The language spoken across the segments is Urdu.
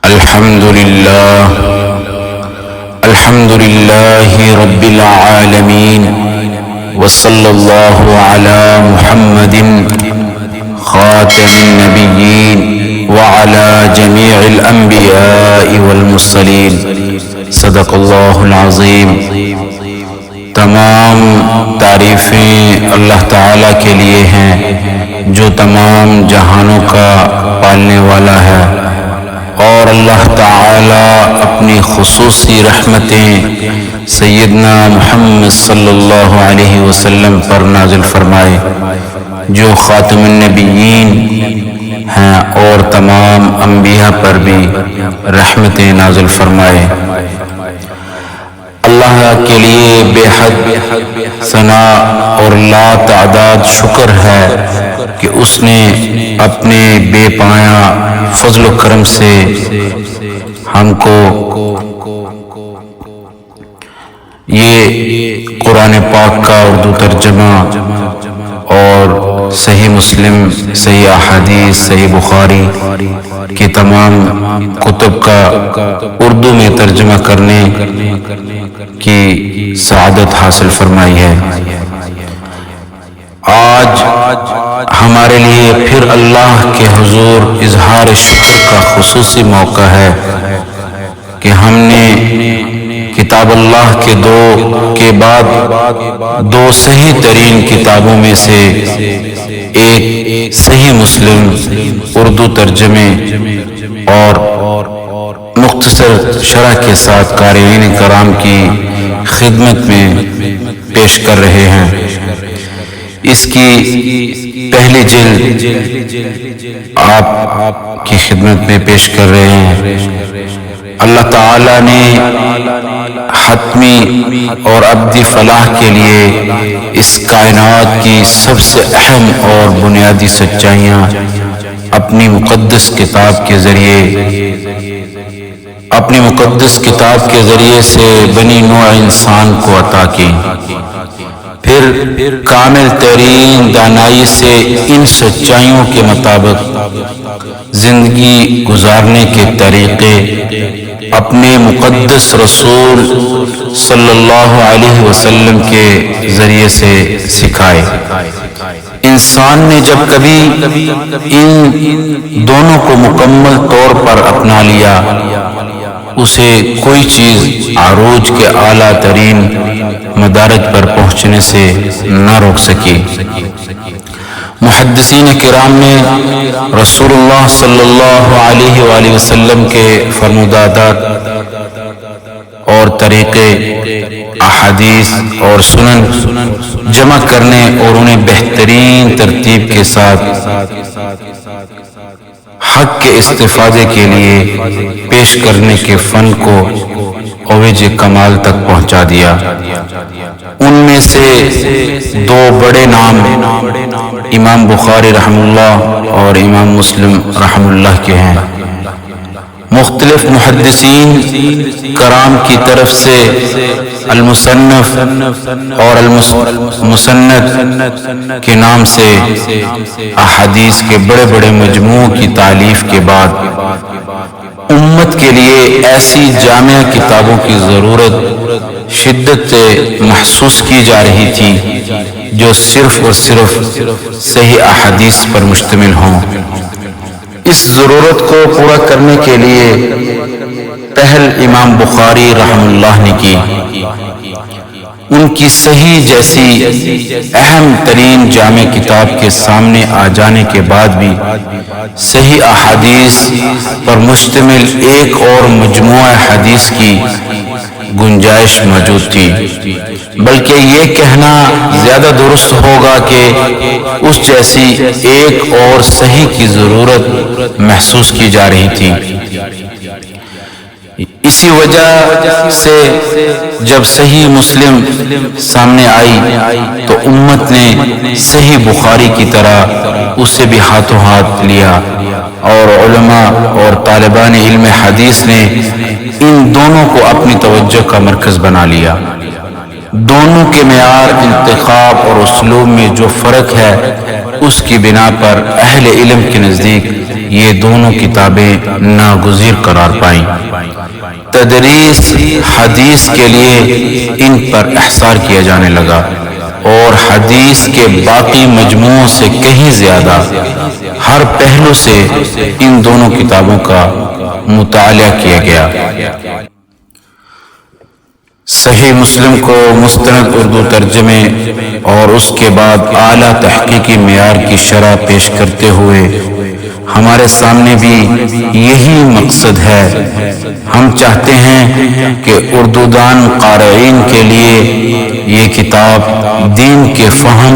الحمد لله رب العالمين وصلى الله على محمد خاتم النبيين وعلى جميع الأنبياء والمرسلين صدق الله العظيم۔ تمام تعریفیں اللہ تعالیٰ کے لیے ہیں جو تمام جہانوں کا پالنے والا ہے، اور اللہ تعالیٰ اپنی خصوصی رحمتیں سیدنا محمد صلی اللہ علیہ وسلم پر نازل فرمائے جو خاتم النبیین ہیں، اور تمام انبیاء پر بھی رحمتیں نازل فرمائے۔ اللہ کے لیے بے حد ثنا اور لا تعداد شکر ہے کہ اس نے اپنے بے پایہ فضل و کرم سے ہم کو یہ قرآن پاک کا اردو ترجمہ اور صحیح مسلم، صحیح احادیث، صحیح بخاری کے تمام کتب کا اردو میں ترجمہ کرنے کی سعادت حاصل فرمائی ہے۔ آج ہمارے لیے پھر اللہ کے حضور اظہار شکر کا خصوصی موقع ہے کہ ہم نے کتاب اللہ کے بعد دو صحیح ترین کتابوں میں سے ایک صحیح مسلم اردو ترجمے اور مختصر شرح کے ساتھ قارئین کرام کی خدمت میں پیش کر رہے ہیں۔ اس کی پہلی جلد آپ کی خدمت میں پیش کر رہے ہیں۔ اللہ تعالیٰ نے حتمی اور ابدی فلاح کے لیے اس کائنات کی سب سے اہم اور بنیادی سچائیاں اپنی مقدس کتاب کے ذریعے سے بنی نوع انسان کو عطا کی۔ پھر کامل ترین دانائی سے ان سچائیوں کے مطابق زندگی گزارنے کے طریقے اپنے مقدس رسول صلی اللہ علیہ وسلم کے ذریعے سے سکھائے۔ انسان نے جب کبھی ان دونوں کو مکمل طور پر اپنا لیا، اسے کوئی چیز عروج کے اعلیٰ ترین مدارج پر پہنچنے سے نہ روک سکی۔ محدثین کرام نے رسول اللہ صلی اللہ علیہ وآلہ وسلم کے فرمودات اور طریقے، احادیث اور سنن جمع کرنے اور انہیں بہترین ترتیب کے ساتھ حق کے استفادے کے لیے پیش کرنے کے فن کو اوج کمال تک پہنچا دیا۔ ان میں سے دو بڑے نام امام بخاری رحمہ اللہ اور امام مسلم رحمہ اللہ کے ہیں۔ مختلف محدثین کرام کی طرف سے المصنف اور المسند کے نام سے احادیث کے بڑے بڑے مجموع کی تالیف کے بعد امت کے لیے ایسی جامع کتابوں کی ضرورت شدت سے محسوس کی جا رہی تھی جو صرف اور صرف صحیح احادیث پر مشتمل ہوں۔ اس ضرورت کو پورا کرنے کے لیے پہل امام بخاری رحمہ اللہ نے کی۔ ان کی صحیح جیسی اہم ترین جامع کتاب کے سامنے آ جانے کے بعد بھی صحیح احادیث پر مشتمل ایک اور مجموعہ حدیث کی گنجائش موجود تھی، بلکہ یہ کہنا زیادہ درست ہوگا کہ اس جیسی ایک اور صحیح کی ضرورت محسوس کی جا رہی تھی۔ اسی وجہ سے جب صحیح مسلم سامنے آئی تو امت نے صحیح بخاری کی طرح اسے بھی ہاتھوں ہاتھ لیا، اور علماء اور طالبان علم حدیث نے ان دونوں کو اپنی توجہ کا مرکز بنا لیا۔ دونوں کے معیار، انتخاب اور اسلوب میں جو فرق ہے، اس کی بنا پر اہل علم کے نزدیک یہ دونوں کتابیں ناگزیر قرار پائیں۔ تدریس حدیث کے لیے ان پر احصار کیا جانے لگا اور حدیث کے باقی مجموعوں سے کہیں زیادہ ہر پہلو سے ان دونوں کتابوں کا مطالعہ کیا گیا۔ صحیح مسلم کو مستند اردو ترجمے اور اس کے بعد اعلیٰ تحقیقی معیار کی شرح پیش کرتے ہوئے ہمارے سامنے بھی یہی مقصد ہے۔ ہم چاہتے ہیں کہ اردو دان قارئین کے لیے یہ کتاب دین کے فہم،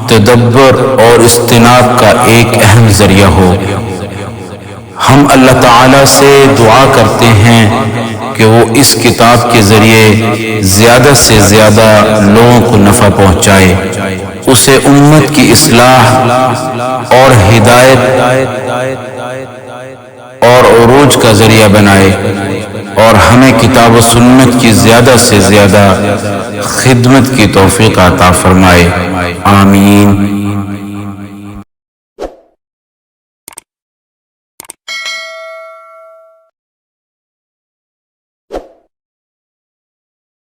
تدبر اور اجتناب کا ایک اہم ذریعہ ہو۔ ہم اللہ تعالیٰ سے دعا کرتے ہیں کہ وہ اس کتاب کے ذریعے زیادہ سے زیادہ لوگوں کو نفع پہنچائے، اسے امت کی اصلاح اور ہدایت اور عروج کا ذریعہ بنائے، اور ہمیں کتاب و سنت کی زیادہ سے زیادہ خدمت کی توفیق عطا فرمائے۔ آمین۔